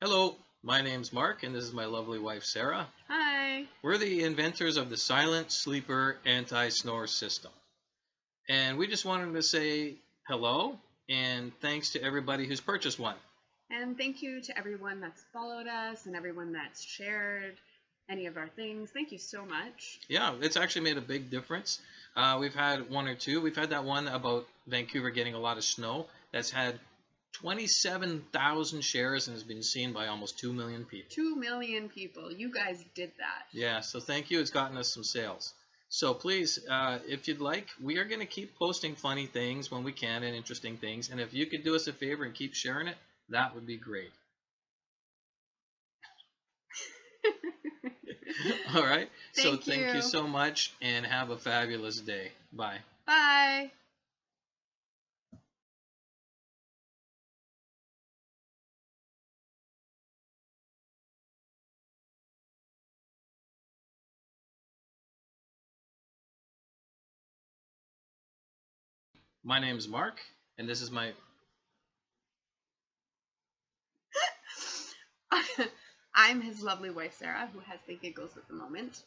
Hello, my name's Mark, and this is my lovely wife Sarah. Hi. We're the inventors of the Silent Sleeper Anti-Snore system. And we just wanted to say hello and thanks to everybody who's purchased one. And thank you to everyone that's followed us and everyone that's shared any of our things. Thank you so much. Yeah, it's actually made a big difference. We've had one or two. We've had that one about Vancouver getting a lot of snow that's had 27,000 shares and has been seen by almost 2 million people. 2 million people. You guys did that. Yeah, so thank you. It's gotten us some sales. So please, if you'd like, we are going to keep posting funny things when we can and interesting things. And if you could do us a favor and keep sharing it, that would be great. All right. Thank you so much and have a fabulous day. Bye. Bye. My name is Mark, and this is my... I'm his lovely wife, Sarah, who has the giggles at the moment.